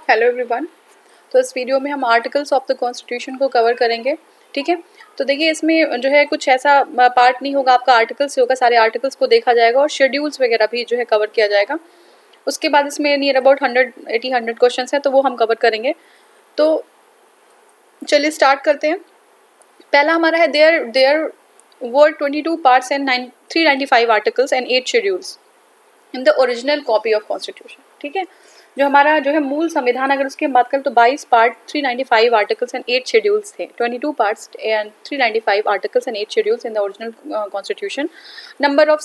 Hello everyone. तो इस video में हम आर्टिकल्स ऑफ द कॉन्स्टिट्यूशन को कवर करेंगे। ठीक है, तो देखिए इसमें जो है कुछ ऐसा पार्ट नहीं होगा आपका आर्टिकल से होगा, सारे आर्टिकल्स को देखा जाएगा और शेड्यूल्स वगैरह भी जो है कवर किया जाएगा। उसके बाद इसमें नियर अबाउट 100 क्वेश्चन हैं, तो वो हम कवर करेंगे। तो चलिए स्टार्ट करते हैं। पहला हमारा है there were 22 parts and 395 articles and 8 schedules in the original copy of constitution. ठीक है, जो हमारा जो है मूल संविधान, अगर उसकी बात करें तो 22 पार्ट 395 आर्टिकल्स एंड 8 शेड्यूल्स थे। 22 parts and 395 articles and 8 schedules in the original constitution. Number of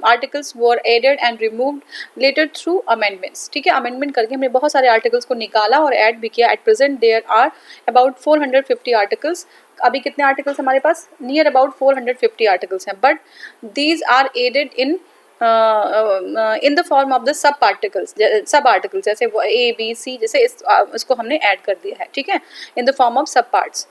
articles were added and removed later through amendments. ठीक है, अमेंडमेंट करके हमने बहुत सारे आर्टिकल्स को निकाला और ऐड भी किया। At present there are about 450 articles. अभी कितने आर्टिकल्स हमारे पास? नियर अबाउट 450 आर्टिकल्स हैं, but these are added in the form of the sub articles, जैसे ए बी सी, जैसे इसको हमने ऐड कर दिया है। ठीक है, इन द फॉर्म ऑफ सब parts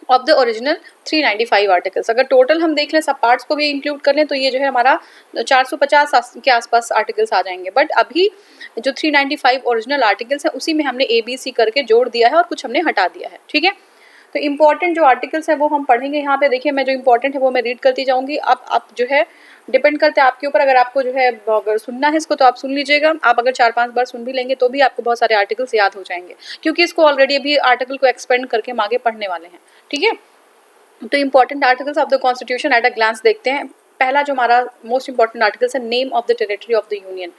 of the original 395 articles. अगर टोटल हम देख लें सब पार्ट्स को भी इंक्लूड कर लें तो ये जो है हमारा 450 के आसपास आर्टिकल्स आ जाएंगे। बट अभी जो 395 ओरिजिनल आर्टिकल्स हैं उसी में हमने ए बी सी करके जोड़ दिया है और कुछ हमने हटा दिया है। ठीक है, तो इंपॉर्टेंट जो आर्टिकल्स हैं वो हम पढ़ेंगे। यहाँ पे देखिए, मैं जो इंपॉर्टेंट है वो मैं रीड करती जाऊँगी। आप जो है डिपेंड करते हैं आपके ऊपर, अगर आपको जो है अगर सुनना है इसको तो आप सुन लीजिएगा। आप अगर 4-5 बार सुन भी लेंगे तो भी आपको बहुत सारे आर्टिकल्स याद हो जाएंगे, क्योंकि इसको ऑलरेडी अभी आर्टिकल को एक्सपेंड करके हम आगे पढ़ने वाले हैं। ठीक है, तो important articles of the constitution at a glance देखते हैं। पहला जो हमारा मोस्ट इंपॉर्टेंट आर्टिकल्स है, name of the territory of the union.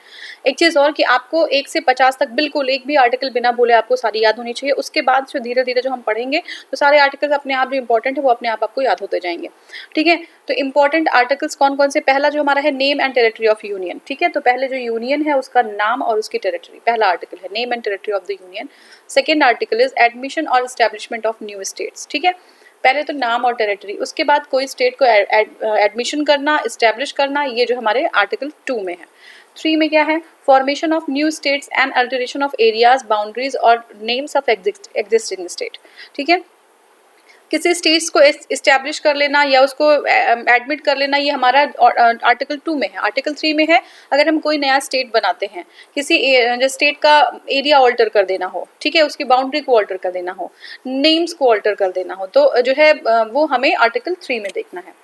एक चीज़ और कि आपको 1 से 50 तक बिल्कुल एक भी आर्टिकल बिना बोले आपको सारी याद होनी चाहिए। उसके बाद जो धीरे धीरे जो हम पढ़ेंगे तो सारे आर्टिकल्स अपने आप जो इंपॉर्टेंट है वो अपने आप आपको याद होते जाएंगे। ठीक है, तो इंपॉर्टेंट आर्टिकल्स कौन कौन से? पहला जो हमारा है name and territory of union. ठीक है, तो पहले जो यूनियन है उसका नाम और उसकी टेरिटरी, पहला आर्टिकल है name and territory of the union. Second article is admission और एस्टेब्लिशमेंट ऑफ न्यू स्टेट्स। ठीक है, पहले तो नाम और टेरिटरी, उसके बाद कोई स्टेट को एडमिशन करना, इस्टेब्लिश करना, ये जो हमारे आर्टिकल 2 में है। 3 में क्या है? Formation of new states and alteration of areas, boundaries और नेम्स ऑफ एग्जिस्टिंग स्टेट। ठीक है, किसी स्टेट्स को इस्टेब्लिश कर लेना या उसको एडमिट कर लेना, ये हमारा आर्टिकल 2 में है। आर्टिकल 3 में है अगर हम कोई नया स्टेट बनाते हैं, किसी स्टेट का एरिया ऑल्टर कर देना हो, ठीक है, उसकी बाउंड्री को ऑल्टर कर देना हो, नेम्स को ऑल्टर कर देना हो, तो जो है वो हमें आर्टिकल 3 में देखना है।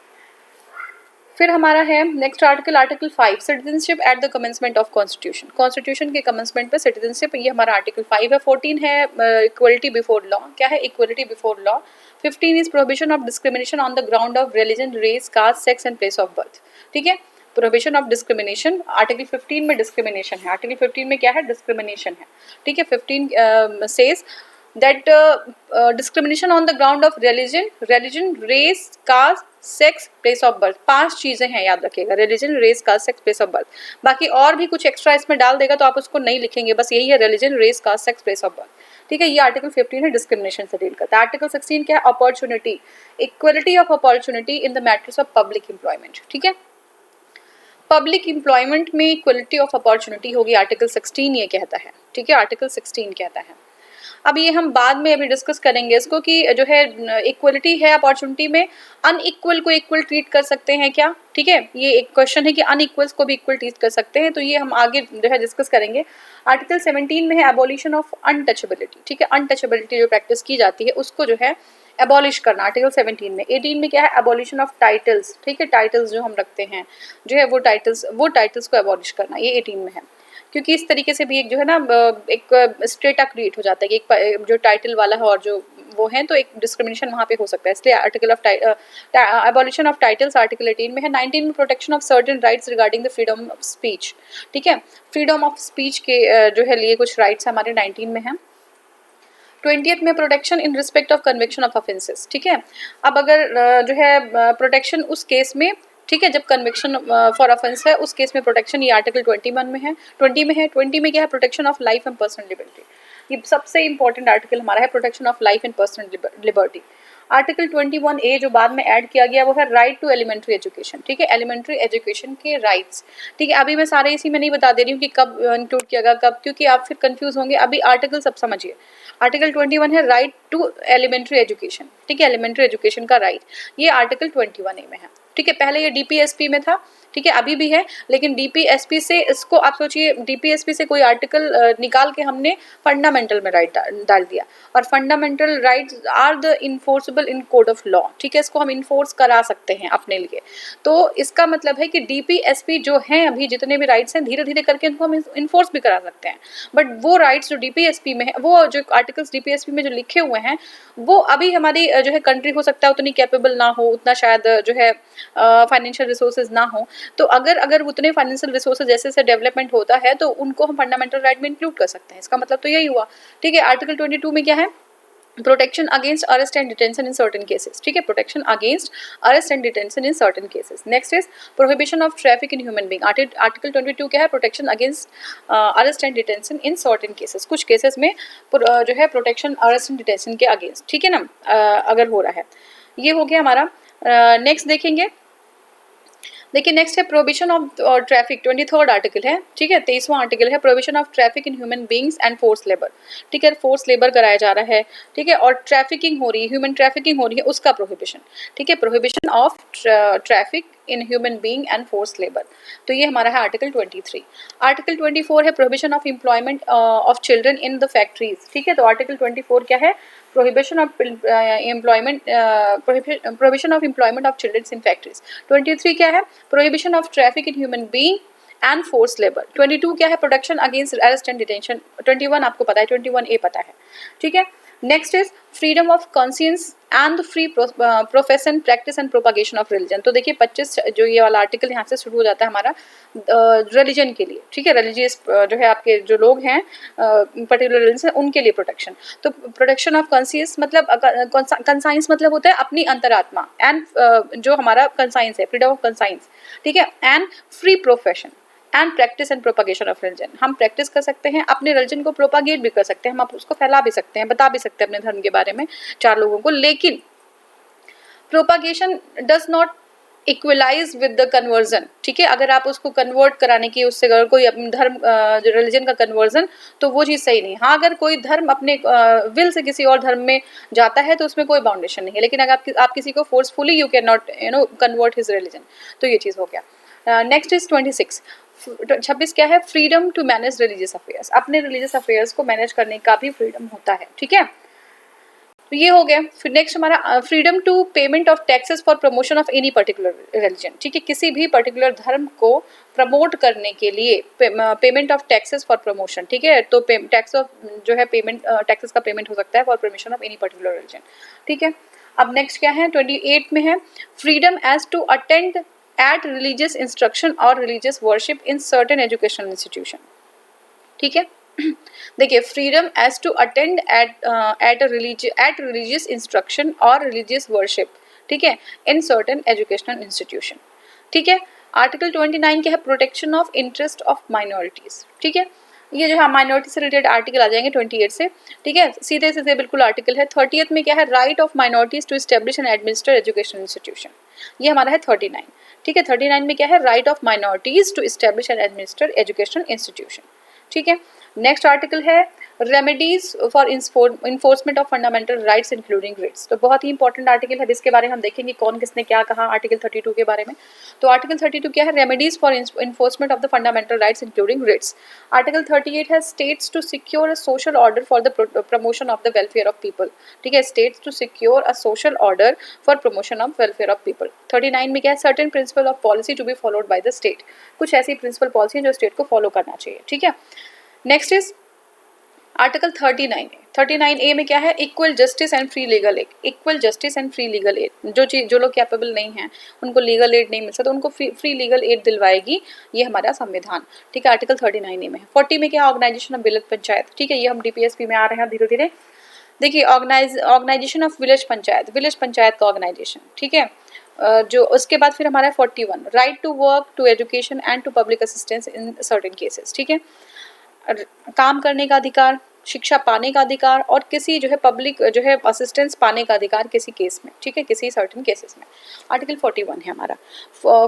फिर हमारा है next article, article 5, citizenship at the commencement of constitution. Constitution के कमेंसमेंट पे सिटीजनशिप, ये हमारा आर्टिकल 5 है। 14 है इक्वलिटी बिफोर लॉ। क्या है? Equality before law. 15 is prohibition of discrimination on the ground of religion, race, caste, sex and place of birth. ठीक है, प्रोहिबिशन ऑफ डिस्क्रिमिनेशन, आर्टिकल 15 में डिस्क्रिमिनेशन है। आर्टिकल 15 में क्या है? डिस्क्रिमिनेशन है। ठीक है, 15 says that discrimination on the ground of religion, race, caste, sex, place of birth। 5 चीजें हैं, याद रखिएगा, religion, race, caste, sex, place of birth. बाकी और भी कुछ एक्स्ट्रा इसमें डाल देगा तो आप उसको नहीं लिखेंगे, बस यही है, religion, race, caste, sex, place of birth. ठीक है, ये आर्टिकल 15 है, डिस्क्रिमिनेशन से डील करता है। आर्टिकल 16 क्या है? Opportunity, equality of opportunity in the matters of public employment. ठीक है, पब्लिक एम्प्लॉयमेंट में इक्वलिटी ऑफ अपॉर्चुनिटी होगी, आर्टिकल 16 ये कहता है। ठीक है, आर्टिकल 16 कहता है। अब ये हम बाद में अभी डिस्कस करेंगे इसको कि जो है इक्वलिटी है अपॉर्चुनिटी में, अनइक्वल को इक्वल ट्रीट कर सकते हैं क्या? ठीक है, ये एक क्वेश्चन है कि अनइक्वल्स को भी इक्वल ट्रीट कर सकते हैं, तो ये हम आगे जो है डिस्कस करेंगे। आर्टिकल 17 में है एबॉलिशन ऑफ अनटचेबिलिटी। ठीक है, अनटचेबिलिटी जो प्रैक्टिस की जाती है उसको जो है एबॉलिश करना, आर्टिकल 17 में। 18 में क्या है? Abolition of titles. ठीक है, टाइटल्स जो हम रखते हैं जो है वो टाइटल्स को एबॉलिश करना, ये 18 में है। क्योंककि इस तरीके से भी एक जो है ना एक स्ट्रेटा क्रिएट हो जाता है कि एक जो टाइटल वाला है और जो वो है, तो एक डिस्क्रिमिनेशन वहाँ पे हो सकता है, इसलिए article of abolition of titles article 18 में है। 19 में protection of certain rights regarding the freedom of speech. ठीक है, फ्रीडम ऑफ स्पीच के जो है लिए कुछ राइट्स हमारे 19 में है। 20th में protection in respect of conviction of offences. ठीक है, अब अगर जो है प्रोटेक्शन उस केस में, ठीक है, जब कन्विक्शन फॉर ऑफेंस है उस केस में प्रोटेक्शन, ये आर्टिकल 21 में है। 20 में है, 20 में क्या है? Protection of life and personal liberty. ये सबसे इंपॉर्टेंट आर्टिकल हमारा है, protection of life and personal liberty. Article 21A जो बाद में ऐड किया गया वो है राइट टू एलिमेंट्री एजुकेशन। ठीक है, एलिमेंट्री एजुकेशन के राइट्स। ठीक है, अभी मैं सारे इसी में नहीं बता दे रही हूँ कि कब इंक्लूड किया गया कब, क्योंकि आप फिर कंफ्यूज होंगे। अभी आर्टिकल सब समझिए। आर्टिकल 21 है राइट टू एलिमेंट्री एजुकेशन। ठीक है, एलिमेंट्री एजुकेशन का राइट, ये आर्टिकल 21A में है। ठीक है, पहले ये डीपीएसपी में था, ठीक है, अभी भी है, लेकिन डीपीएसपी से इसको आप सोचिए, डीपीएसपी से कोई आर्टिकल निकाल के हमने फंडामेंटल में राइट डाल दिया, और fundamental rights are the enforceable in code of law. ठीक है, इसको हम इन्फोर्स करा सकते हैं अपने लिए। तो इसका मतलब है कि डीपीएसपी जो हैं अभी जितने भी राइट्स हैं, धीरे धीरे करके इनको हम इन्फोर्स भी करा सकते हैं, बट वो राइट्स जो डीपीएसपी में है, वो जो आर्टिकल्स डीपीएसपी में जो लिखे हुए हैं, वो अभी हमारी जो है कंट्री हो सकता है उतनी कैपेबल ना हो, उतना शायद जो है फाइनेंशियल रिसोर्सेज ना हो। तो अगर उतने फाइनेंशियल रिसोर्सेज जैसे जैसे डेवलपमेंट होता है तो उनको हम फंडामेंटल राइट में इंक्लूड कर सकते हैं। इसका मतलब तो यही हुआ। ठीक है, आर्टिकल 22 में क्या है? Protection against arrest and detention in certain cases. ठीक है, protection against arrest and detention in certain cases. Next is prohibition of traffic in human being. Article 22 क्या है? Protection against arrest and detention in certain cases. कुछ cases में जो है protection arrest and detention के against, ठीक है ना, अगर हो रहा है। ये हो गया हमारा। नेक्स्ट देखेंगे, देखिए नेक्स्ट है prohibition of traffic, 23rd article है। ठीक है, 23वां आर्टिकल है prohibition of traffic in human beings and force labour. ठीक है, फोर्स लेबर कराया जा रहा है, ठीक है, और ट्रैफिकिंग हो रही है, ह्यूमन ट्रैफिकिंग हो रही है, उसका प्रोहिबिशन। ठीक है, prohibition of traffic in human being and force labour, तो ये हमारा है आर्टिकल 23। आर्टिकल 24 है prohibition of employment of children in the factories. ठीक है, तो आर्टिकल 24 क्या है? Prohibition of employment, prohibition of employment of children in factories. 23 क्या है? Prohibition of traffic in human being and force labour. 22 क्या है? Protection against arrest and detention. 21 आपको पता है, 21A पता है। ठीक है, next is freedom of conscience and free profession practice and propagation of religion. तो देखिए 25 जो ये वाला आर्टिकल यहाँ से शुरू हो जाता है हमारा रिलीजन के लिए। ठीक है, रिलीजियस जो है आपके जो लोग हैं पर्टिकुलर रिलीजन, उनके लिए प्रोटेक्शन। तो प्रोटेक्शन ऑफ कॉन्शियस मतलब कंसाइंस मतलब होता है अपनी अंतरात्मा, एंड जो हमारा कंसाइंस है फ्रीडम ऑफ कंसाइंस। ठीक है, and free profession and practice and propagation of religion. हम प्रैक्टिस कर सकते हैं, अपने रिलीजन को प्रोपागेट भी कर सकते हैं, हम उसको फैला भी सकते हैं, बता भी सकते हैं अपने धर्म के बारे में 4 लोगों को, लेकिन propagation does not equalise with the conversion. ठीक है, अगर आप उसको कन्वर्ट कराने की, उससे अगर कोई अपने धर्म रिलीजन का कन्वर्जन, तो वो चीज़ सही नहीं। हाँ, अगर कोई धर्म अपने विल से किसी और धर्म में जाता है तो उसमें कोई बाउंडेशन नहीं है, लेकिन अगर आप किसी को forcefully you can not convert his religion, तो ये चीज़ हो गया। नेक्स्ट इज 26 क्या है? Freedom to manage religious affairs. अपने रिलीजियस अफेयर्स को मैनेज करने का भी फ्रीडम होता है। ठीक है, तो ये हो गया। फिर नेक्स्ट हमारा freedom to payment of taxes for promotion of any particular religion. ठीक है, किसी भी पर्टिकुलर धर्म को प्रमोट करने के लिए payment of taxes for promotion. ठीक है, तो टैक्स ऑफ जो है पेमेंट टैक्सेस का पेमेंट हो सकता है for promotion of any particular religion. ठीक है, अब नेक्स्ट क्या है? 28 में है freedom as to attend at religious instruction और religious worship in certain educational institution. ठीक है, देखिए freedom as to attend at religious instruction और रिलीजियस वर्शिप, ठीक है, इन सर्टेन एजुकेशनल इंस्टीट्यूशन। ठीक है, आर्टिकल 29 क्या है? Protection of interest of minorities. ठीक है, ये जो है माइनॉरिटी से रिलेटेड आर्टिकल आ जाएंगे 28 से। ठीक है, सीधे सीधे बिल्कुल आर्टिकल है। 30th में क्या है? Right of minorities to establish and administer educational institution, ये हमारा है 39। ठीक है, 39 में क्या है? Right of minorities to establish and administer educational institution. ठीक है, नेक्स्ट आर्टिकल है remedies for enforcement of fundamental rights including writs. तो बहुत ही इंपॉर्टेंट आर्टिकल है, जिसके बारे में हम देखेंगे कौन किसने क्या कहा आर्टिकल 32 के बारे में। तो आर्टिकल 32 क्या है? Remedies for enforcement of the fundamental rights including writs. Article 38 है states to secure a social order for the promotion of the welfare of people. ठीक है, states to secure a social order for promotion of welfare of people. 39 में क्या है? Certain principle of policy to be followed by the state. कुछ ऐसी principal policy है जो state को फॉलो करना चाहिए। ठीक है, नेक्स्ट इज आर्टिकल 39A में क्या है? Equal justice and free legal aid. Equal justice and free legal aid, जो लोग कैपेबल नहीं हैं, उनको लीगल एड नहीं मिल सकता, उनको फ्री लीगल एड दिलवाएगी ये हमारा संविधान। ठीक है, आर्टिकल 39A में है। 40 में क्या? Organisation of village panchayat. ठीक है, ये हम डीपीएसपी में आ रहे हैं धीरे धीरे। देखिए ऑर्गेनाइजेशन ऑफ विलेज पंचायत का ऑर्गेनाइजेशन। ठीक है, जो उसके बाद फिर हमारा 41 right to work to education and to public assistance in certain cases. ठीक है, काम करने का अधिकार, शिक्षा पाने का अधिकार और किसी जो है पब्लिक जो है असिस्टेंस पाने का अधिकार किसी केस में। ठीक है, किसी सर्टेन केसेस में। आर्टिकल 41 है हमारा।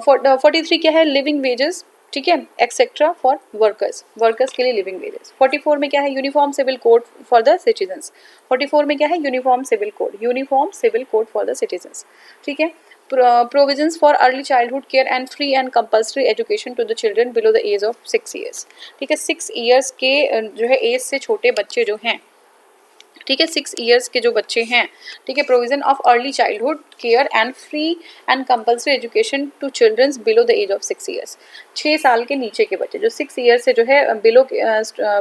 43 क्या है? Living wages. ठीक है, एक्सेट्रा फॉर वर्कर्स, वर्कर्स के लिए लिविंग वेजेस। 44 में क्या है, uniform civil code for the citizens. 44 में क्या है, uniform civil code, uniform civil code for the citizens, ठीक है। Provisions for early childhood care and free and compulsory education to the children below the age of 6 years, ठीक है। 6 years के जो है एज से छोटे बच्चे जो हैं, ठीक है, 6 ईयर्स के जो बच्चे हैं, ठीक है, provision of early childhood care and free and compulsory education to childrens below the age of 6 years. 6 साल के नीचे के बच्चे जो 6 ईयर्स से जो है बिलो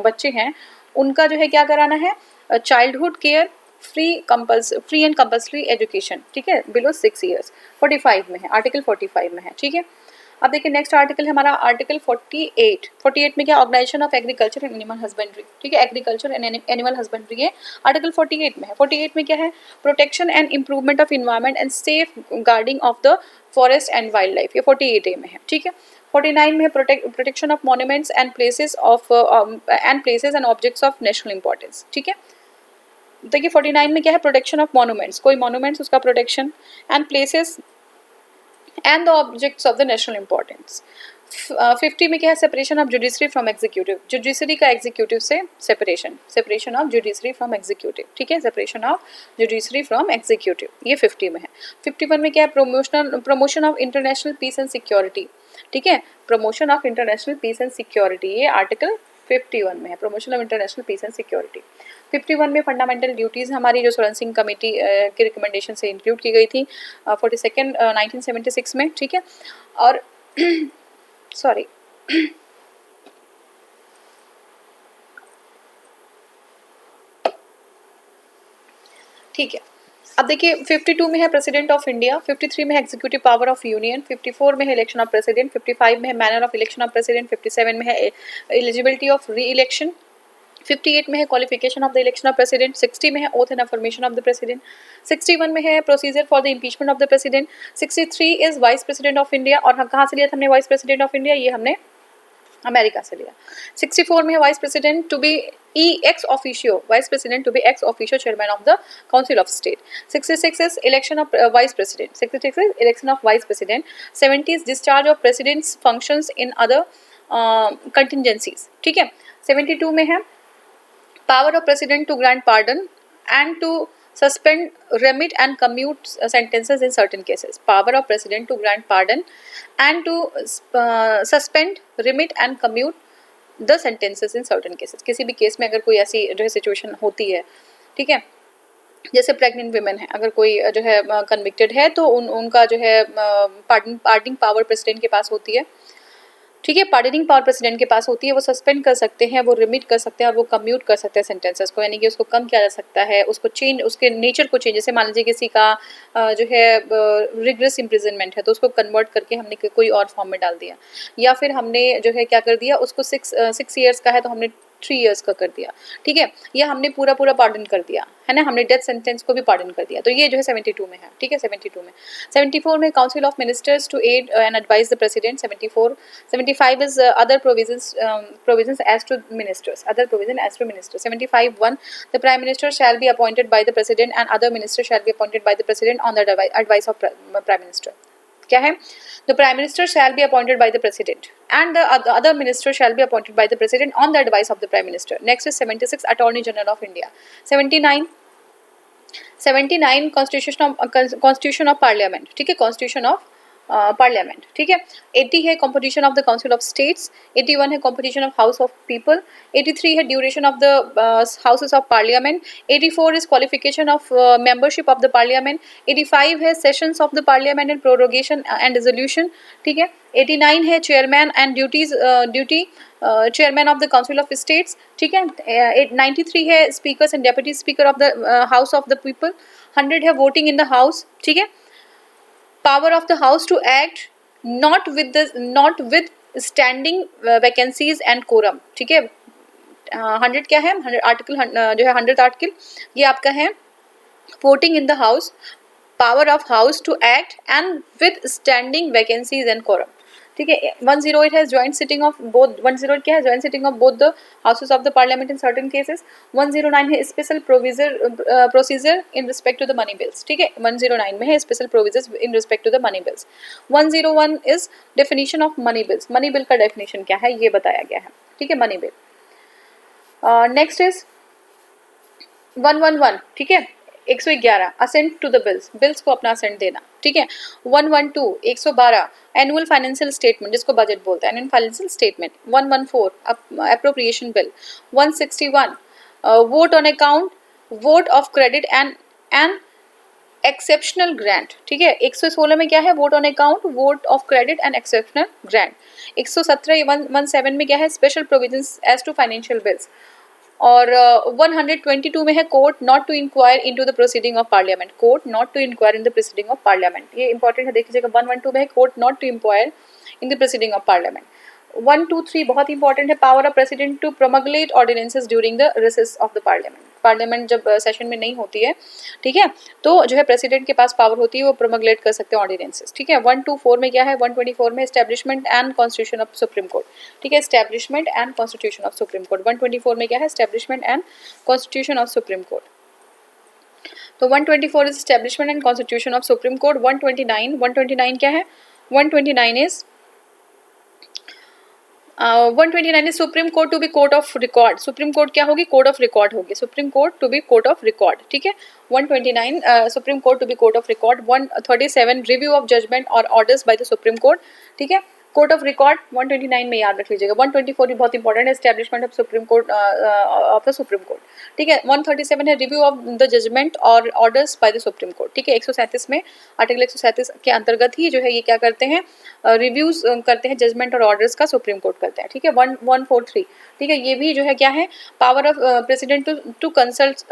बच्चे हैं, उनका जो है क्या कराना है, childhood care, free and compulsory education, ठीक है, बिलो 6 ईयर्स। 45 में है, आर्टिकल 45 में है, ठीक है। अब देखिए नेक्स्ट आर्टिकल है हमारा आर्टिकल 48 में क्या, organisation of agriculture and animal husbandry, ठीक है, एग्रीकल्चर एंड एनिमल हस्बेंड्री है, आर्टिकल 48 में है। 48 में क्या है, protection and improvement of environment and safeguarding of the forest and wildlife, ये 48A में है, ठीक है। 49 में है protection of monuments and places and objects of national importance, ठीक है। देखिए 49 में क्या है, प्रोटेक्शन ऑफ मॉन्यूमेंट्स, कोई मॉन्यूमेंट्स उसका protection, and places and the objects of the national importance। 50 में क्या है, separation of judiciary from executive, judiciary का एग्जीक्यूटिव से separation of judiciary from executive, ठीक है, separation of judiciary from executive, ये 50 में है। 51 में क्या है, promotion of international peace and security, ठीक है, promotion of international peace and security, ये आर्टिकल 51 में है, promotion of international peace and security. 51 में फंडामेंटल ड्यूटीज़ हमारी जो सोलन सिंह कमेटी की रिकमेंडेशन से इंक्लूड की गई थी 42 1976 में, ठीक है। और सॉरी ठीक है। अब देखिए 52 में है प्रेसिडेंट ऑफ इंडिया, 53 में है एग्जीक्यूटिव पावर ऑफ यूनियन, 54 में है इलेक्शन ऑफ प्रेसिडेंट, 55 में है manner of election of president, 57 में है एलिजिबिलिटी ऑफ री इलेक्शन, 58 में है qualification of the election of president, 60 में है oath and affirmation of the president, 61 में है procedure for the impeachment of the president, 63 is vice president of India, और हम कहाँ से लिया था हमने वाइस प्रेसिडेंट ऑफ इंडिया, ये हमने अमेरिका से लिया। 64 में है vice president to be ex officio, vice president to be ex officio chairman of the council of state. 66 is election of vice president, 66 is election of vice president. 70 is discharge of president's functions in other contingencies, ठीक है। 72 में है power of president to grant pardon and to suspend, remit and commute sentences in certain cases, power of president to grant pardon and to suspend, remit and commute the sentences in certain cases, किसी भी case में अगर कोई ऐसी जो है situation होती है, ठीक है, जैसे प्रेग्नेंट विमेन है, अगर कोई जो है कन्विक्टेड है तो उनका जो है पार्डनिंग पावर प्रेसिडेंट के पास होती है, ठीक है, पार्डनिंग पावर प्रेसिडेंट के पास होती है, वो सस्पेंड कर सकते हैं, वो रिमिट कर सकते हैं और वो कम्यूट कर सकते हैं सेंटेंसेस को, यानी कि उसको कम किया जा सकता है, उसको चेंज, उसके नेचर को चेंज, जैसे मान लीजिए किसी का जो है रिग्रेस इम्प्रिजनमेंट है तो उसको कन्वर्ट करके हमने कोई और फॉर्म में डाल दिया, या फिर हमने जो है क्या कर दिया, उसको 6 ईयर्स का है तो हमने 3 ईयर्स का कर दिया, ठीक है, या हमने पूरा पार्डन कर दिया है ना, हमने डेथ सेंटेंस को भी पार्डन कर दिया, तो ये जो है 72 में है, ठीक है। 72 में 74 में council of ministers to aid and advise the president, 74 75 is other provisions as to ministers, other provision as to ministers। 75(1) the prime minister shall be appointed by the president and other ministers shall be appointed by the president on the advice of prime minister। क्या है, the prime minister shall be appointed by the president and the other minister shall be appointed by the president on the advice of the prime minister। Next is 76 attorney general of India। 79 constitution of parliament, ठीक है, constitution of parliament, ठीक है। 80 है composition of the council of states, 81 है composition of house of people, 83 है duration of the houses of parliament, 84 is qualification of membership of the parliament, 85 है sessions of the parliament and prorogation and resolution, ठीक है। 89 है chairman and duty chairman of the council of states, ठीक है। 93 है speakers and deputy speaker of the house of the people, 100 है voting in the house, ठीक है। Power of the house to act not with standing vacancies and quorum, ठीक है। 100 क्या है, 100 आर्टिकल जो है 100th आर्टिकल, ये आपका है voting in the house, power of house to act and with standing vacancies and quorum, ठीक है। 108 है ज्वाइंट सिटिंग ऑफ बोथ, 108 क्या है, joint sitting of both the houses of the parliament in certain cases. 109 है special procedure in respect to the money bills, ठीक है, 109 में है special provision in respect to the money bills. 101 is definition of money bills, money bill का definition क्या है ये बताया गया है, ठीक है, मनी बिल। नेक्स्ट इज 111, ठीक है, 111 assent to the bills, bills को अपना असेंट देना, ठीक है। 112 112 एनुअल फाइनेंशियल स्टेटमेंट जिसको बजट बोलते हैं, annual financial statement. 114 appropriation bill. 161 vote on account, vote of credit and exceptional grant, ठीक है। 116 में क्या है, vote on account, vote of credit and exceptional grant. 117 117 में क्या है, special provisions as to financial bills. और 122 में है court not to inquire into the proceeding of parliament, court not to inquire in the proceeding of parliament, ये important है, देख लीजिएगा। 112 में है court not to inquire in the proceeding of parliament. 123 बहुत इंपॉर्टेंट है, power of president to promulgate ordinances during the recess of the parliament, parliament जब session में नहीं होती है, ठीक है, तो जो है प्रेसिडेंट के पास पावर होती है, वो प्रोमगलेट कर सकते हैं ऑर्डिनेंसेस, ठीक है। 124 में क्या है, 124 में establishment and constitution of supreme court, ठीक है, establishment and constitution of supreme court. 124 में क्या है, establishment and constitution of supreme court. तो 124 is establishment and constitution of supreme court. 129 क्या है, 129 is 129 is supreme court to be court of record, supreme court क्या होगी, कोर्ट ऑफ रिकॉर्ड होगी, supreme court to be court of record, ठीक है। 129 supreme court to be court of record. 137 review of judgment और orders by the supreme court, ठीक है, court of record 129 में याद रख लीजिएगा। 124 भी बहुत इंपॉर्टेंट है, establishment of supreme court of the supreme court, ठीक है। 137 है रिव्यू ऑफ द जजमेंट और orders by the supreme court, ठीक है। 137 में आर्टिकल 137 के अंतर्गत ही जो है ये क्या करते हैं, रिव्यूज करते हैं जजमेंट और ऑर्डर्स का, सुप्रीम कोर्ट करते हैं, ठीक है। 143, ठीक है, ये भी जो है क्या है, power of president to consult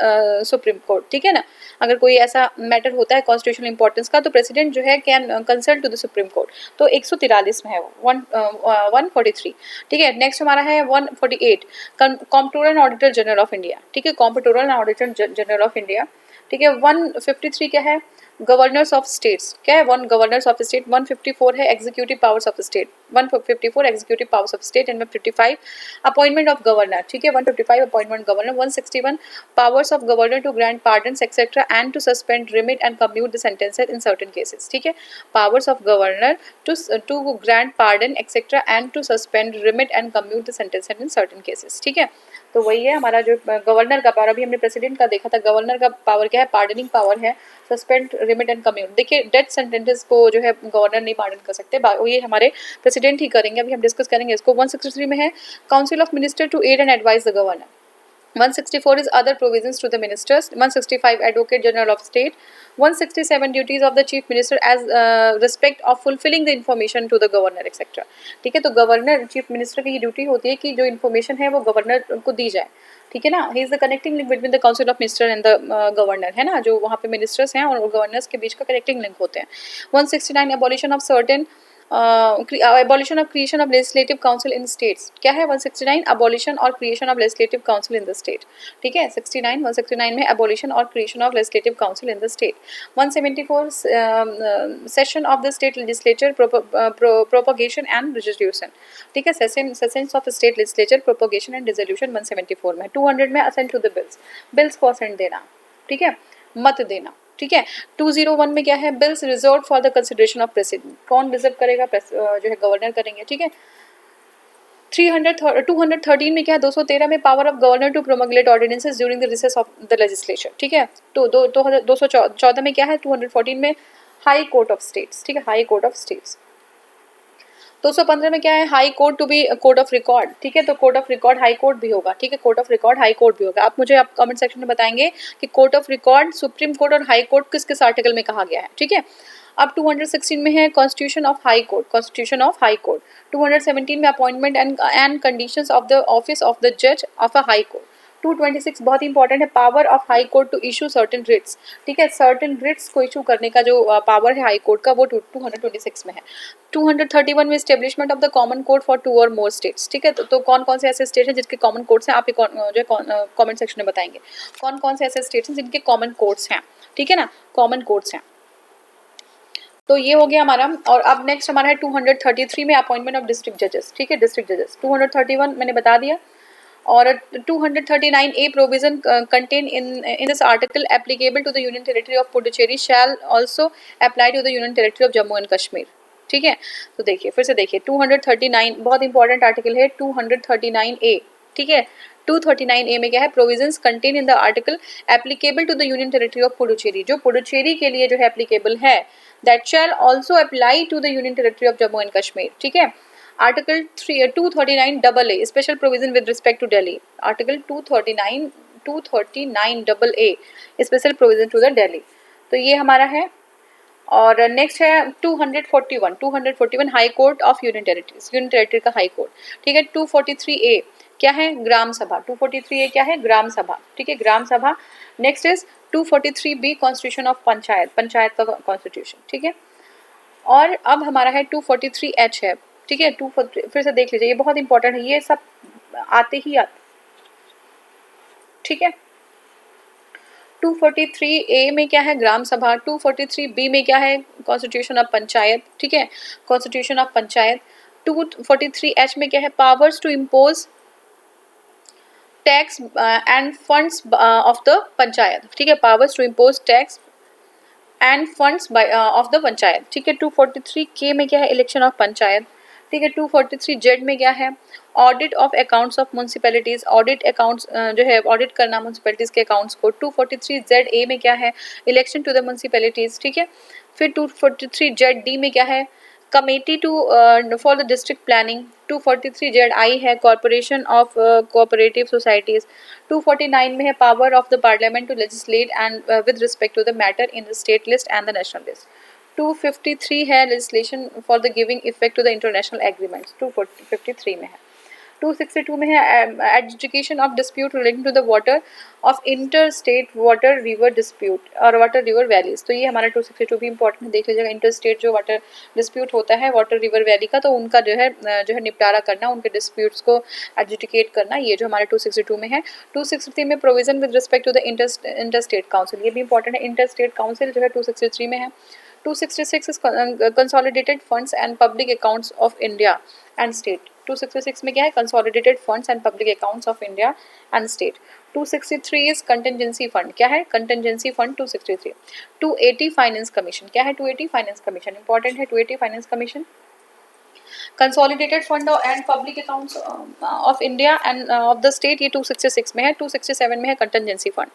supreme court, ठीक है ना, अगर कोई ऐसा मैटर होता है कॉन्स्टिट्यूशनल इंपॉर्टेंस का तो प्रेसिडेंट जो है can consult to the supreme court, तो 143 में है वो। 143, ठीक है। नेक्स्ट हमारा है 148 comptroller and auditor general of India, ठीक है, comptroller and auditor general of India, ठीक है। 153 क्या है, गवर्नर्स ऑफ स्टेट्स, क्या है, वन गवर्नर्स ऑफ स्टेट। 154 है executive powers of state, 154 executive powers of state and 155 appointment of governor, ठीक है, 155 appointment governor. 161 powers of governor to grant pardons etcetera and to suspend, remit and commute the sentences in certain cases, ठीक है, powers of governor to grant pardon etcetera and to suspend, remit and commute the sentences in certain cases, ठीक है। तो वही है हमारा जो governor का पावर, अभी हमने प्रेसिडेंट का देखा था, गवर्नर का पावर क्या है, पार्डनिंग पावर है, सस्पेंड, रिमिट एंड कम्यूट। देखिए डेथ सेंटेंसेस को जो है गवर्नर नहीं पार्डन कर सकते, ये हमारे प्रेसिडेंट ही करेंगे, अभी हम डिस्कस करेंगे इसको। 163 में है council of minister to aid and advise the governor. 164 is other provisions to the ministers. 165 advocate general of state. 167 duties of the chief minister as respect of fulfilling the information to the governor etc. ठीक है, तो governor chief minister की duty होती है कि जो information है वो गवर्नर को दी जाए, ठीक है ना। He is the connecting link between the council of minister and the governor, है ना, जो वहाँ पे मिनिस्टर्स हैं और गवर्नर्स के बीच का कनेक्टिंग लिंक होते हैं। 169 abolition of certain abolition of creation of legislative council in states, क्या है 169 abolition और creation of legislative council in the state, ठीक है। 169 में abolition और creation of legislative council in the state। 174 session of the state legislature propagation and resolution, ठीक है, sessions of state legislature propagation and resolution 174 में। 200 में assent to the bills को assent देना, ठीक है, मत देना, ठीक है। 201 में क्या है, bills reserve for the consideration of president, कौन रिजर्व करेगा, जो है गवर्नर करेंगे, ठीक है। 213 में क्या है, 213 में power of governor to promulgate ordinances during the recess of the legislature, ठीक है। तो 214 में क्या है, 214 में हाई कोर्ट ऑफ स्टेट्स, ठीक है, हाई कोर्ट ऑफ स्टेट्स। 215 में क्या है, high court to be court of record, ठीक है, तो court of record high court भी होगा, ठीक है, court of record high court भी होगा। आप मुझे आप कमेंट सेक्शन में बताएंगे कि court of record, supreme court और हाई कोर्ट किस किस आर्टिकल में कहा गया है, ठीक है। अब 216 में है constitution of high court, constitution of high court. 217 में appointment and conditions of the office of the जज ऑफ अ हाई कोर्ट। 226 बहुत इंपॉर्टेंट है, power of high court to issue certain writs, ठीक है, सर्टेन रिट्स को issue करने का जो पावर है हाई कोर्ट का वो 226 में है। 231 में establishment of the common court for 2 और मोर स्टेट्स, ठीक है, तो कौन कौन से ऐसे स्टेट हैं जिनके कॉमन कोर्ट्स हैं, आप जो कमेंट सेक्शन में बताएंगे कौन कौन से ऐसे स्टेट्स हैं जिनके कॉमन कोर्ट्स हैं, ठीक है ना, कॉमन कोर्ट्स हैं। तो ये हो गया हमारा। और अब नेक्स्ट हमारा है 233 में अपॉइंटमेंट ऑफ डिस्ट्रिक्ट जजेस, ठीक है, डिस्ट्रिक्ट जजेस। 231 मैंने बता दिया। और 239A provision contain in this article applicable to the union territory of Puducherry shall also apply to the union territory of Jammu and Kashmir, ठीक है। तो देखिए फिर से देखिए 239 बहुत इंपॉर्टेंट आर्टिकल है 239A, ठीक है। 239A में क्या है, provisions contain in the article applicable to the union territory of Puducherry, जो पुडुचेरी के लिए जो है एप्लीकेबल है, that shall also apply to the union territory of Jammu and Kashmir, ठीक है। Article 239AA special provision with respect to Delhi, article 239AA special provision to the Delhi, तो ये हमारा है। और नेक्स्ट है 241 high court of union territories, union territory का high court, ठीक है। 243A क्या है, ग्राम सभा। 243A क्या है, ग्राम सभा, ठीक है, ग्राम सभा। Next is 243B constitution of panchayat, panchayat का कॉन्स्टिट्यूशन, ठीक है। और अब हमारा है 243H है, ठीक है। फिर से देख लीजिए, ये बहुत इंपॉर्टेंट है, ये सब आते ही आते, ठीक है। 243A में क्या है, ग्राम सभा। 243B में क्या है, कॉन्स्टिट्यूशन ऑफ पंचायत, ठीक है, कॉन्स्टिट्यूशन ऑफ पंचायत। 243H में क्या है, powers to impose tax and funds of the panchayat, ठीक है, powers to impose tax and funds of the panchayat, ठीक है। 243K में क्या है, इलेक्शन ऑफ पंचायत, ठीक है। 243Z में क्या है, audit of accounts of municipalities, audit accounts जो है ऑडिट करना म्यूनसिपैलिटीज के अकाउंट्स को। 243ZA में क्या है, इलेक्शन टू द म्यूनसिपैलिटीज, ठीक है। फिर 243ZD में क्या है, committee to for the district planning. 243ZI है, कॉर्पोरेशन ऑफ कोऑपरेटिव सोसाइटीज। 249 में है, power of the parliament to legislate and with respect to the matter in the state list and the national list. 253 है, legislation for the giving effect to the international agreements, 253 में है। 262 में है, adjudication of dispute relating to the water of inter state water river dispute और water river valleys, तो ये हमारा 262 भी इंपॉर्टेंट है, देख लीजिएगा। इंटर स्टेट जो वाटर डिस्प्यूट होता है वाटर रिवर वैली का, तो उनका जो है निपटारा करना, उनके डिस्प्यूट्स को एजुकेट करना, ये जो हमारे 262 में है। 263 में provision with respect to the inter state council, ये भी इंपॉर्टेंट है, इंटर स्टेट काउंसिल जो है 263 में है। 266 is consolidated funds and public accounts of India and state. 266 में क्या है, consolidated funds and public accounts of India and state. 263 is contingency fund, क्या है, contingency fund 263. 280 finance commission, क्या है, 280 finance commission important है, 280 finance commission. Consolidated fund and public accounts of India end of the state, ये 266 में है। 267 में है कंटिजेंसी फंड,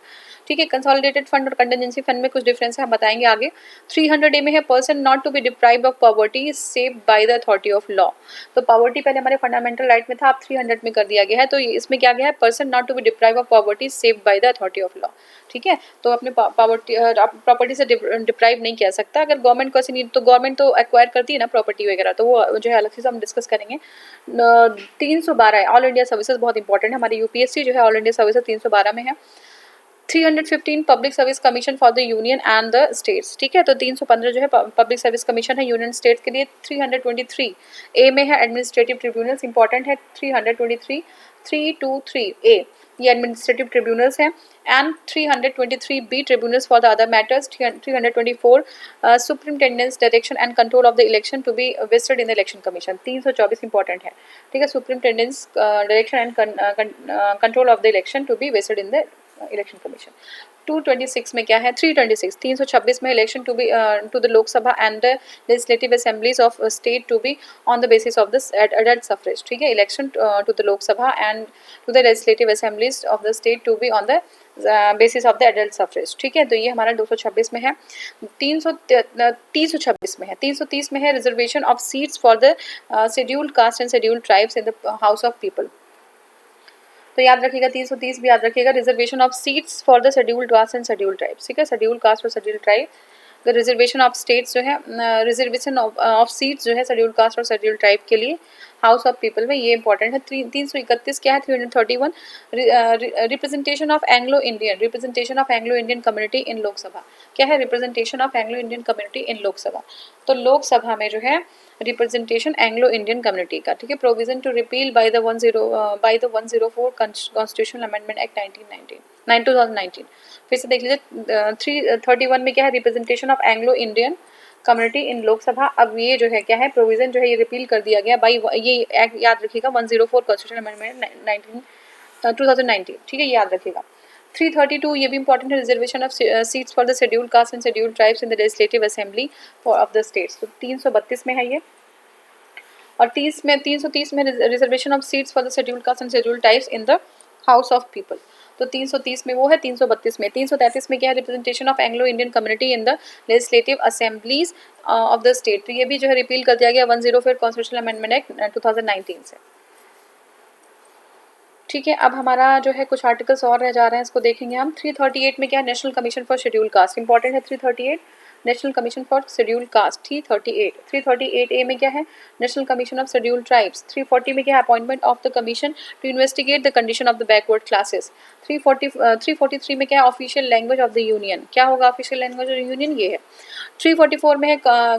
ठीक है। कंसोलिडेटेड फंड और कंटिजेंसी फंड में कुछ डिफरेंस है, हम बताएंगे आगे। 300A में है, person not to be deprived of property saved by the authority of law, तो पॉवर्टी पहले हमारे फंडामेंटल राइट में था, अब 300 में कर दिया गया है, तो इसमें क्या गया है, person not to be deprived of property saved by the authority of law, ठीक है। तो अपने प्रॉपर्टी से डिप्राइव नहीं किया सकता, अगर गवर्नमेंट को ऐसी नहीं, तो गवर्नमेंट तो एक्वायर करती है ना प्रॉपर्टी वगैरह, तो वो जो है अलग से हम डिस्कस करेंगे। 312 है, ऑल इंडिया सर्विसेज बहुत इंपॉर्टेंट है, हमारी यूपीएससी जो है ऑल इंडिया सर्विसेज 312 में है। 315 public service commission for the union and the states, ठीक है, तो 315 जो है पब्लिक सर्विस कमीशन है यूनियन स्टेट्स के लिए। 323 ए में है, एडमिनिस्ट्रेटिव ट्रिब्यूनल्स इंपॉर्टेंट है। 323 ए ये एडमिनिस्ट्रेटिव ट्रिब्यूनल्स हैं, and 323 B tribunals for the other matters. 324 superintendence direction and control of the election to be vested in the election commission. 324 important है, ठीक है, superintendence direction and control of the election to be vested in the election commission. 226 में क्या है, 326 में election to be to the Lok Sabha and the legislative assemblies of state to be on the basis of this adult suffrage, ठीक है, election to the Lok Sabha and to the legislative assemblies of the state to be on the basis of the adult suffrage, ठीक है, तो ये हमारा 226 में है। 326 में है, 330 में है, reservation of seats for the scheduled caste and scheduled tribes in the house of people, तो याद रखिएगा 330 भी याद रखिएगा, reservation of seats for the scheduled caste and scheduled tribes, ठीक है, शेड्यूल्ड कास्ट और scheduled tribe. The reservation of states जो है, रिजर्वेशन ऑफ सीट्स जो है शेड्यूल्ड कास्ट और शेड्यूल्ड ट्राइब के लिए हाउस ऑफ पीपल में, ये इंपॉर्टेंट है। 331 क्या है, 331 representation of Anglo Indian, representation of Anglo Indian community in Lok Sabha, क्या है, representation of Anglo Indian community in Lok Sabha, तो लोकसभा में जो है रिप्रेजेंटेशन एंग्लो इंडियन कम्युनिटी का, ठीक है। Provision to repeal by the 104 constitutional amendment act 2019। फिर से देख लीजिए 331 में क्या है, representation of Anglo Indian community in Lok Sabha. अब ये जो है क्या है, प्रोविजन जो है ये रिपील कर दिया गया बाई, ये एक्ट याद रखिएगा 104 कॉन्स्टिट्यूशन अमेंडमेंट 2019, ठीक है, याद रखिएगा। 332 ये भी इंपॉर्टेंट है, reservation of seats for the scheduled caste and scheduled tribes in the legislative assembly for of the states. तो 332 में है ये। और 330 में reservation of seats for the scheduled caste and scheduled tribes in the house of people. तो 330 में वो है, 332 में। 333 में क्या है, representation of Anglo Indian community in the legislative assemblies of the state. तो ये भी जो है रिपील कर दिया गया 104 कॉन्स्टिट्यूशनल अमेंडमेंट एक्ट 2019 से। ठीक है, अब हमारा जो है कुछ आर्टिकल्स और रह जा रहे हैं, इसको देखेंगे हम। 338 में क्या है, national commission for schedule caste, important है 338, national commission for schedule caste. 338 338A में क्या है, national commission of schedule tribes. 340 में क्या है, appointment of the commission to investigate the condition of the backward classes. 343 में क्या है, official language of the union. क्या होगा official language of the union, ये है। 344 में है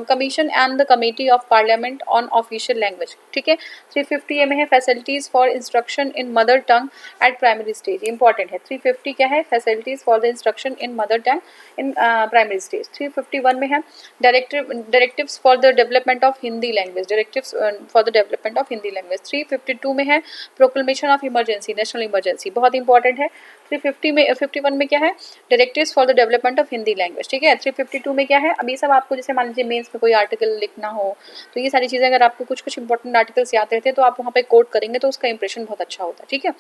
commission and the committee of parliament on official language, ठीक है। 350 में है facilities for instruction in mother tongue eight primary stage, important है। 350 क्या है, facilities for the instruction in mother tongue in primary stage. 351 में है directives for the development of Hindi language, directives for the development of Hindi language. 352 में है proclamation of emergency, national emergency, बहुत important है। 351 में क्या है, directives for the development of Hindi language, ठीक है। 352 में क्या है, अभी सब आपको जैसे मान लीजिए मेंस में कोई आर्टिकल लिखना हो तो ये सारी चीज़ें अगर आपको कुछ कुछ इंपॉर्टेंट आर्टिकल्स याद रहते हैं तो आप वहाँ पे कोट करेंगे तो उसका इंप्रेशन बहुत अच्छा होता है, ठीक है।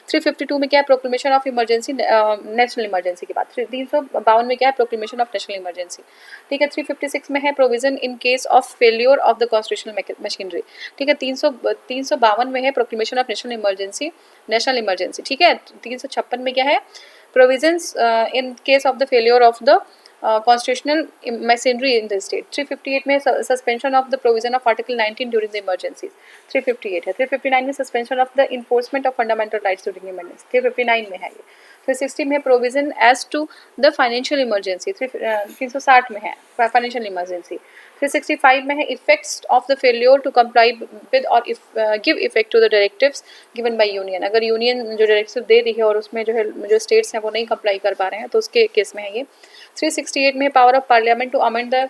352 में क्या है, proclamation of emergency, national emergency के बाद। 352 में क्या है, प्रोक्लेमेशन ऑफ नेशनल इमरजेंसी, ठीक है। 356 में है provision in case of failure of the constitutional machinery, ठीक है। 352 में है प्रोक्लेमेशन ऑफ नेशनल इमरजेंसी, ठीक है। 356 में क्या है, provisions in case of the failure of the constitutional machinery in the state। 358 में suspension of the provision of article 19 during the emergencies, 358 है। 359 में suspension of the enforcement of fundamental rights during emergency, 359 में है ये। 360 में provision as to the financial emergency, 360 में है financial emergency। 365 में है effects of the failure to comply with or give effect to the directives given by union। अगर union जो डायरेक्टिव दे दी है और उसमें जो है जो स्टेट्स हैं वो नहीं कंप्लाई कर पा रहे हैं तो उसके केस में है ये। 368 में power of parliament to amend the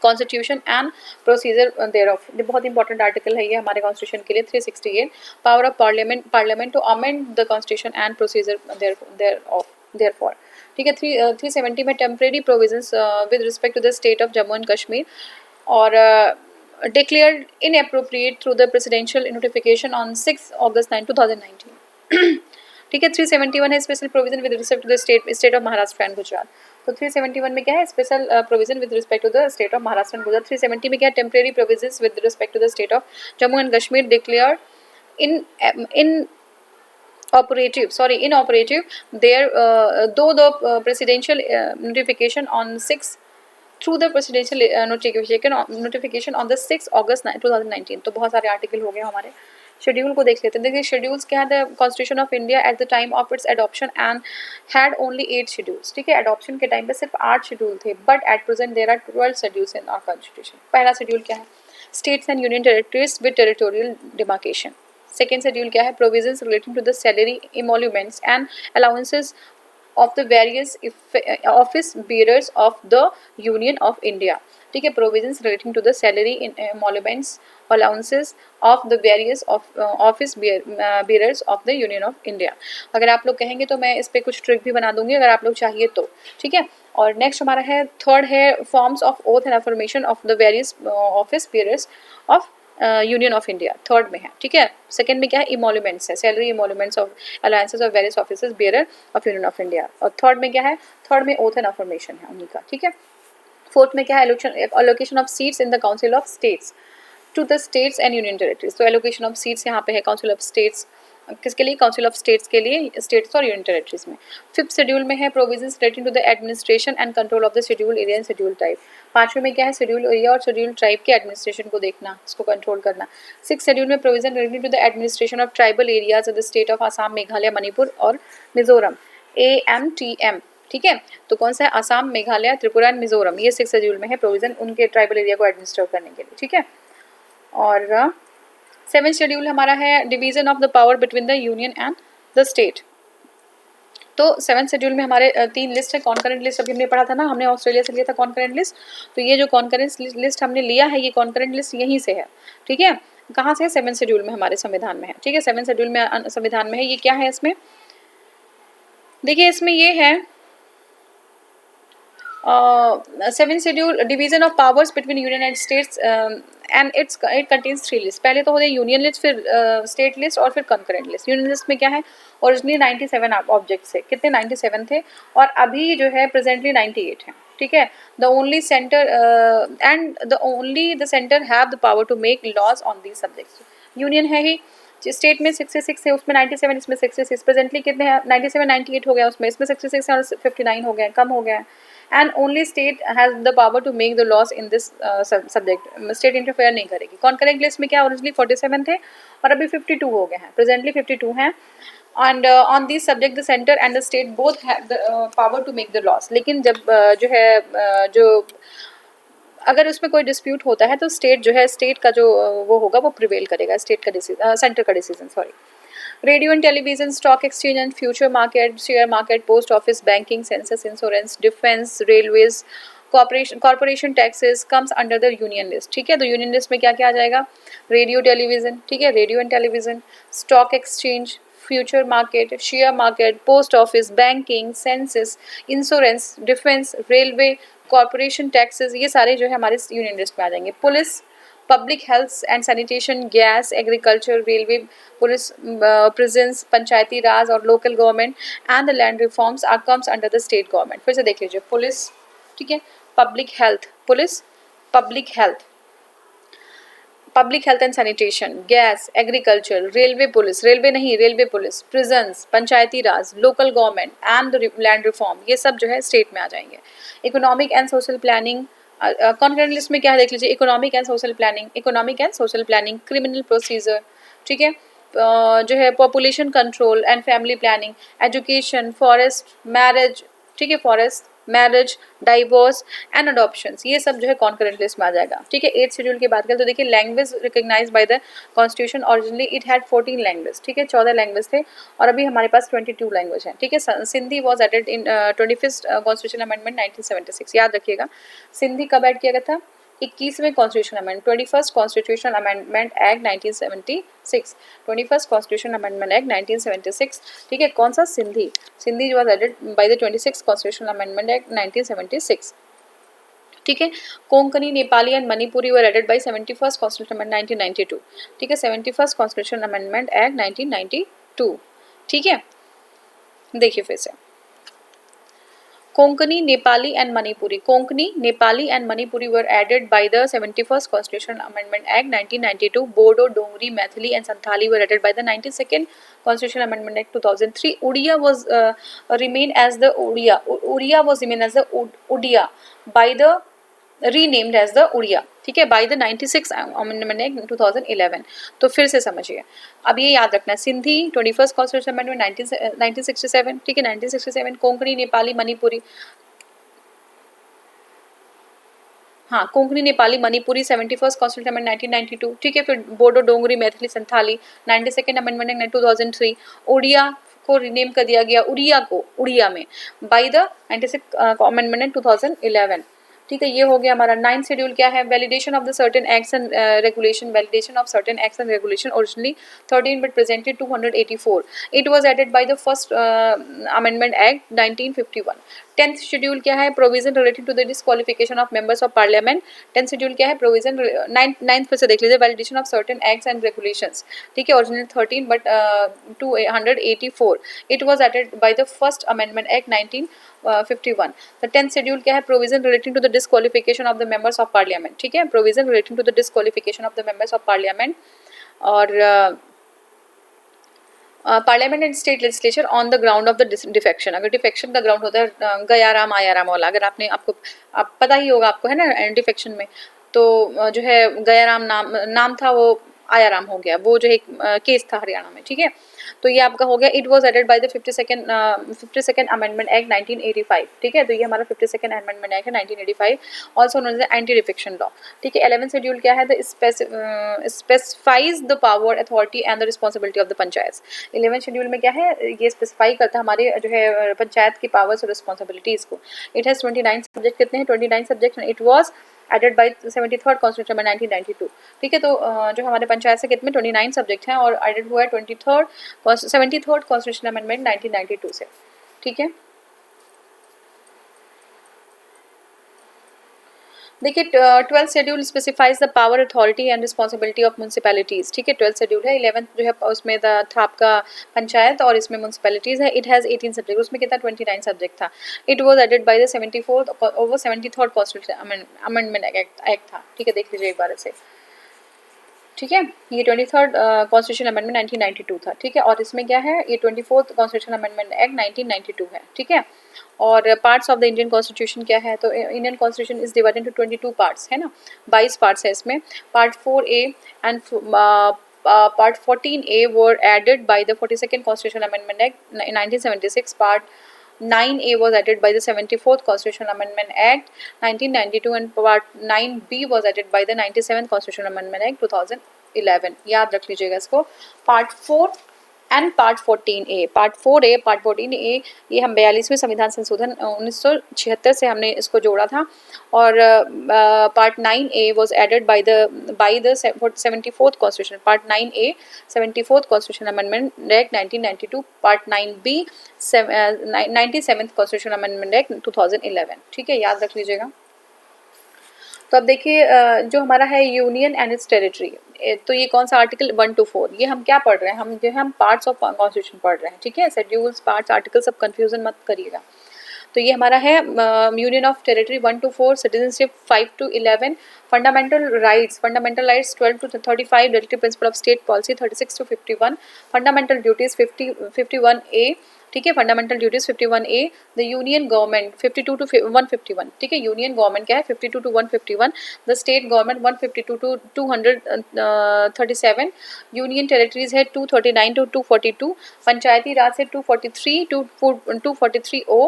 constitution and procedure thereof, ये बहुत इंपॉर्टेंट आर्टिकल है ये हमारे कॉन्स्टिट्यूशन के लिए। 368 power of parliament to amend the constitution and procedure therefor, ठीक है। 370 में temporary provisions with respect to the state of Jammu and Kashmir और declared inappropriate through the presidential notification on 6 August 2019, ठीक है। 371 है special provision with respect to the state of Maharashtra and Gujarat. तो 371 में क्या है, special provision with respect to the state of Maharashtra and Gujarat. 370 में क्या है, temporary provisions with respect to the state of Jammu and Kashmir declared inoperative there though the presidential notification on 6 through the presidential notification on the 6 August 2019। तो बहुत सारे article हो गए हमारे। Schedule को देख लेते हैं। देखिए शेड्यूल्स क्या है, the constitution of India at the time of its adoption and had only 8 schedules, ठीक है। एडॉप्शन के टाइम पे सिर्फ 8 शेड्यूल थे, but at present there are 12 schedules in our constitution. पहला शेड्यूल क्या है, states and union territories with territorial demarcation. Second schedule क्या है, provisions relating to the salary emoluments and allowances of the various office bearers of the Union of India, ठीक है। Provisions relating to the salary emoluments allowances of the various office bearers of the union of India. अगर आप लोग कहेंगे तो मैं इस पर कुछ ट्रिक भी बना दूंगी अगर आप लोग चाहिए तो, ठीक है। और नेक्स्ट हमारा है थर्ड है forms of oath and affirmation of the various office bearers of union of India, third में है, ठीक है। सेकंड में क्या है, इमोल्यूमेंट्स है, salary emoluments of alliances of various officers bearer of union of India. और थर्ड में क्या है, थर्ड में ओथ एंड अफर्मेशन है उन्हीं का, ठीक है। फोर्थ में क्या है, allocation of seats in the council of states to the states and union territories. तो एलोकेशन ऑफ सीट्स यहाँ पे है काउंसिल ऑफ स्टेट्स, किसके लिए, काउंसिल ऑफ स्टेट्स के लिए, स्टेट्स और यूनियन टेरिटरीज में। फिफ्थ शेड्यूल में है provisions relating to the administration and control of the schedule area and schedule type. पांचवें में क्या है, शेड्यूल एरिया और शेड्यूल ट्राइब के एडमिनिस्ट्रेशन को देखना, इसको कंट्रोल करना। सिक्स शेड्यूल में provision relating to the administration of tribal areas of the state of Assam, Meghalaya, Manipur और मिजोरम, AMTM, ठीक है। तो कौन सा है, आसाम, मेघालय, त्रिपुरा एंड मिजोरम, ये सिक्स शेड्यूल में है प्रोविजन उनके ट्राइबल एरिया को एडमिनिस्टर करने के लिए, ठीक है। और सेवेंथ शेड्यूल हमारा है division of the power between the union and the state, तो 7th शेड्यूल में हमारे 3 लिस्ट है। कॉन्करेंट लिस्ट अभी हमने पढ़ा था ना, हमने ऑस्ट्रेलिया से लिया था कॉन्करेंट लिस्ट। तो ये जो कॉन्करेंट लिस्ट हमने लिया है, ये कॉन्करेंट लिस्ट यहीं से है, ठीक है। कहाँ से है? 7th शेड्यूल में हमारे संविधान में है, ठीक है। 7th शेड्यूल में संविधान में है। ये क्या है इसमें? देखिए इसमें ये है 7th schedule division of powers between union and states and it contains 3 list. पहले तो होते हैं यूनियन लिस्ट, फिर स्टेट लिस्ट और फिर कंकरेंट लिस्ट। यूनियन लिस्ट में क्या है? ओरिजिनली 97 ऑब्जेक्ट्स थे। कितने? 97 थे, और अभी जो है प्रेजेंटली 98 है, ठीक है। The only center the center have the power to make laws on these subjects. Union है ही, स्टेट में 66 है, उसमें 97, इसमें 66। प्रेजेंटली कितने हैं? 97 98 हो गया उसमें, इसमें 66 और 59 हो गए, कम हो गया है। And only state has the power to make the laws in this subject. State interfere नहीं करेगी। कॉन्करेंट लिस्ट में क्या ओरिजिनली 47 थे और अभी 52 हो गए हैं, प्रेजेंटली 52 हैं। And on this subject the center and the state both have the power to make the laws. लेकिन जब जो है जो अगर उसमें कोई डिस्प्यूट होता है तो स्टेट जो है, स्टेट का जो वो होगा वो प्रिवेल करेगा, स्टेट का डिसीजन, सेंटर का decision, sorry. Radio and television, stock exchange and future market, share market, post office, banking, census, insurance, defence, railways, corporation taxes comes under the union list, ठीक है। तो यूनियन लिस्ट में क्या क्या आ जाएगा? Radio television, ठीक है, radio and television, stock exchange, future market, share market, post office, banking, census, insurance, defence, railway, corporation taxes, ये सारे जो है हमारे यूनियन लिस्ट में आ जाएंगे। Police, public health and sanitation, gas, agriculture, railway, police, prisons, Panchayati Raj और local government and the land reforms are comes under the state government. फिर से देख लीजिए, पुलिस, ठीक है, public health, police, public health and sanitation, gas, agriculture, railway police, railway नहीं, railway police, prisons, Panchayati Raj, local government and the land reform, ये सब जो है स्टेट में आ जाएंगे। Economic and social planning, concurrent list में क्या है देख लीजिए, economic and social planning, criminal procedure, ठीक है, जो है population control and family planning, education, forest, marriage, ठीक है, forest, marriage, divorce and adoptions, ये सब जो है कॉन्करेंट लिस्ट में आ जाएगा, ठीक है। 8th शेड्यूल की बात करें तो देखिए, language recognized by the constitution, originally it had 14 language, ठीक है, 14 लैंग्वेज थे, और अभी हमारे पास 22 लैंग्वेज हैं, ठीक है। Sindhi was added in 25th constitution amendment 1976, याद रखिएगा। सिंधी कब ऐड किया गया था? 21वें constitution amendment, 21st constitution amendment act 1976, 21st constitution amendment act 1976, ठीक है। कौन सा? Sindhi, Sindhi was added by the 26th constitution amendment act 1976, ठीक है। Konkani, Nepali and Manipuri were added by 71st constitution amendment 1992, ठीक है, 71st कॉन्स्टिट्यूशन अमेंडमेंट एक्ट 1992, ठीक है। देखिए फिर से, Konkani, Nepali and Manipuri. Konkani, Nepali and Manipuri were added by the 71st Constitutional Amendment Act 1992. Bodo, Dongri, Maithili and Santhali were added by the 92nd Constitutional Amendment Act 2003. Odia was remained as the Odia. Odia was remained as the Odia by the renamed as the Oriya, ठीक है, by the 96 amendment act 2011। तो फिर से समझिए, अब ये याद रखना है, सिंधी 21st कॉन्स्टिट्यूशन अमेंडमेंट 1967, ठीक है, 1967। कोंकणी, नेपाली, मणिपुरी, हाँ, Konkani, Nepali, Manipuri 71st constitution amendment 1992, ठीक है। फिर Bodo, Dogri, Maithili, Santhali 92nd amendment act 2003। Oriya को रिनेम कर दिया गया उड़िया को उड़िया में बाय द 96 अमेंडमेंट एक्ट 2011, ठीक है। ये हो गया हमारा 9th शेड्यूल। क्या है? Validation of the certain acts and regulation, validation of certain acts and regulation, originally 13 but presently 284। It was added by the first amendment act 1951। 10th schedule क्या है? Provision related to the disqualification of members of parliament. 10th schedule क्या है? Provision 9th फिर से देख लीजिए, validation of certain acts and regulations, ठीक है, original 13 but 284। It was added by the first amendment act 1951। The 10th schedule क्या है? Provision relating to the disqualification of the members of parliament, ठीक है, provision relating to the disqualification of the members of parliament और parliament and state legislature on the ground of the defection. अगर defection का ground होता है गयाराम आयाराम वाला, अगर आपको पता ही होगा आपको, है ना, डिफेक्शन में तो जो है गयाराम नाम था, वो आयाराम हो गया, वो जो एक केस था हरियाणा में, ठीक है। तो ये आपका हो गया, it was added by the 52nd amendment act 1985, ठीक है। तो ये हमारा 52nd अमेंडमेंट एक्ट है 1985, also known as anti defection law, ठीक है। 11th शेड्यूल क्या है, the specifies the power, authority and the responsibility of the panchayat. 11th schedule में क्या है, ये स्पेसिफाई करता है हमारे जो है पंचायत की पावर्स और रिस्पॉन्सिबिलिटीज को। इट हैज 29 सब्जेक्ट, कितने हैं, 29 subject. It was added by 73rd constitution में 1992, ठीक है। तो जो हमारे पंचायत से कितने 29 सब्जेक्ट हैं और एडेड हुआ है 73rd कॉन्स्टिट्यूशन अमेंडमेंट 1992 से, ठीक है। देखिए 12th schedule specifies the power, authority and responsibility of municipalities, ठीक है। 12th शेड्यूल है। 11th जो है उसमें था आपका पंचायत और इसमें म्यूनसिपैलिटीज है। इट हैज़ 18 सब्जेक्ट, उसमें कितना 29 सब्जेक्ट था। It was added by the 73rd constitution amendment act था, ठीक है। देख लीजिए एक बार इसे, ठीक है। ये 23rd कॉन्स्टिट्यूशन अमेंडमेंट 1992 था, ठीक है। और इसमें क्या है, ये 24th कॉन्स्टिट्यूशन अमेंडमेंट एक्ट 1992 है, ठीक है। और parts of the Indian constitution क्या है, तो Indian constitution is divided into 22 parts, है ना। 22 पार्ट्स है इसमें। Part 4A and part 14A were added by the 42nd constitutional amendment act 1976। Part 9A was added by the 74th Constitutional Amendment Act 1992 and Part 9B was added by the 97th Constitutional Amendment Act 2011। याद रख लीजिएगा इसको। Part 4 and part 14A, part 4A, part 14A, ये हम 42वें संविधान संशोधन 1976 से हमने इसको जोड़ा था। और part 9A was added by the 74th constitution, part 9A 74th constitution amendment act 1992, part 9B 97th constitution amendment act 2011, ठीक है। याद रख लीजिएगा। तो अब देखिए जो हमारा है यूनियन एंड इट्स टेरिटरी, तो ये कौन सा आर्टिकल 1 to 4, ये हम क्या पढ़ रहे हैं, हम जो है हम पार्ट्स ऑफ कॉन्स्टिट्यूशन पढ़ रहे हैं, ठीक है। शेड्यूल्स, पार्ट्स, आर्टिकल सब कंफ्यूजन मत करिएगा। तो ये हमारा है union of territory 1 to 4, citizenship 5 to 11, fundamental rights 12 to 35, directive principle of state policy 36 to 51, fundamental duties 51A, ठीक है। Fundamental duties 51A, the union government 52 to 151, ठीक है। यूनियन गवर्नमेंट क्या है 52 to 151, the state government 152 to 237, union territories है 239 to 242, पंचायती राज से 243 to 243O,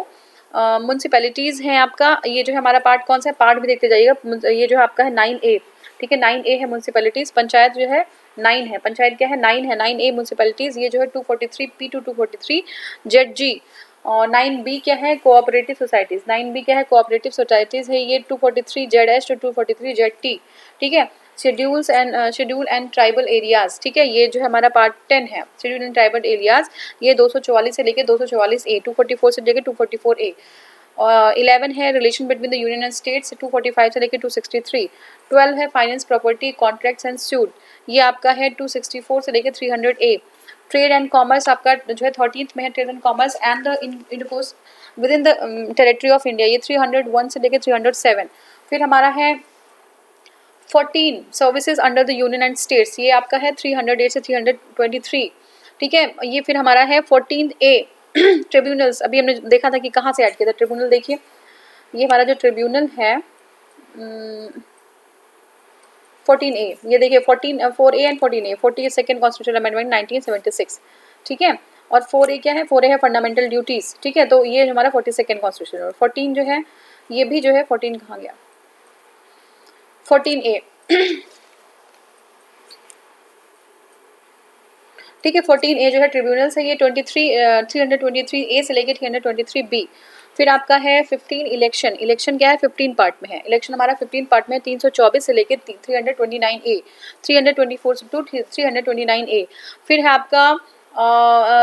municipalities हैं आपका, ये जो है हमारा पार्ट कौन सा है, पार्ट भी देखते जाइएगा। ये जो आपका है 9A, ठीक है। 9A है म्यूनसिपैलिटीज़, पंचायत जो है 9 है, पंचायत क्या है 9 है, 9A म्यूनसिपैलिटीज़, ये जो है 243P to 243 ZG। और 9B क्या है, कोऑपरेटिव सोसाइटीज़, 9B क्या है, कोऑपरेटिव सोसाइटीज़ है, ये 243 ZS to 243 ZT, ठीक है। शेड्यूल एंड ट्राइबल एरियाज, ठीक है। ये जो है हमारा पार्ट 10 है, शेड्यूल एंड ट्राइबल एरियाज, ये 244 से लेके 244A, 244 से लेके 244A। 11 है relation between the union and states, 245 से लेके 263। 12 है finance, property, contracts and suit, ये आपका है 264 से लेके 300A। ट्रेड एंड कॉमर्स आपका जो है 13th में है, trade and commerce and the intercourse with in the territory of India, ये 301 से लेके 307। फिर हमारा है 14 services under the union and states, ये आपका है 308 से 323, ठीक है। ये फिर हमारा है 14A ट्रिब्यूनल्स, अभी हमने देखा था कि कहाँ से ऐड किया था ट्रिब्यूनल, देखिए ये हमारा जो ट्रिब्यूनल है 14A, ये देखिए 4A and 14A, 42nd constitutional amendment 1976, ठीक है। और 4A क्या है, 4A है फंडामेंटल ड्यूटीज़, ठीक है। तो ये हमारा 42nd कॉन्स्टिट्यूशन। 14 जो है, ये भी जो है 14 कहाँ गया, 14A ठीक है। 14A जो है ट्रिब्यूनल्स है, ये 323A से लेके 323B। फिर आपका है 15 इलेक्शन, इलेक्शन क्या है 15 पार्ट में है, इलेक्शन हमारा 15 पार्ट में है, 324 से लेके 329A, 324 to 329A। फिर है आपका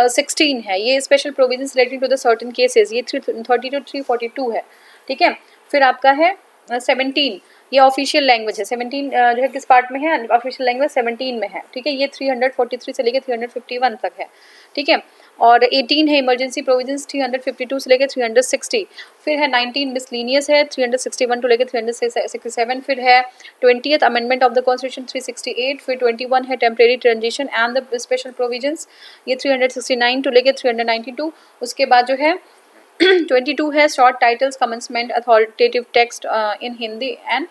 16 है, ये special provisions relating to the certain cases, ये 330 to 342 है, ठीक है। फिर आपका है 17, ये ऑफिशियल लैंग्वेज है, 17 जो है किस पार्ट में है, ऑफिशियल लैंग्वेज 17 में है, ठीक है। ये 343 से लेके 351 तक है, ठीक है। और 18 है इमरजेंसी प्रोविजंस, 352 से लेके 360। फिर है 19 मिसलीनियस है, 361 टू लेके 367। फिर है 20th amendment of the constitution 368। फिर 21 है temporary transition and the special provisions, ये 369 टू लेके 392। उसके बाद जो है 22 है short titles, commencement, authoritative text in Hindi and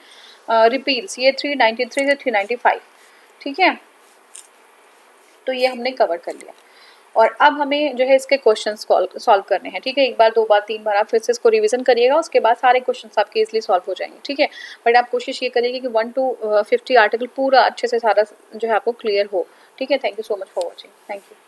repeals, ये 393 से 395, ठीक है। तो ये हमने कवर कर लिया। और अब हमें जो है इसके क्वेश्चंस सॉल्व करने हैं, ठीक है। एक बार, दो बार, तीन बार आप फिर से इसको रिवीजन करिएगा, उसके बाद सारे क्वेश्चंस आपके इजीली सॉल्व हो जाएंगे, ठीक है। बट आप कोशिश ये करिएगा कि 1 to 50 आर्टिकल पूरा अच्छे से सारा जो है आपको क्लियर हो, ठीक है। Thank you so much for watching, thank you.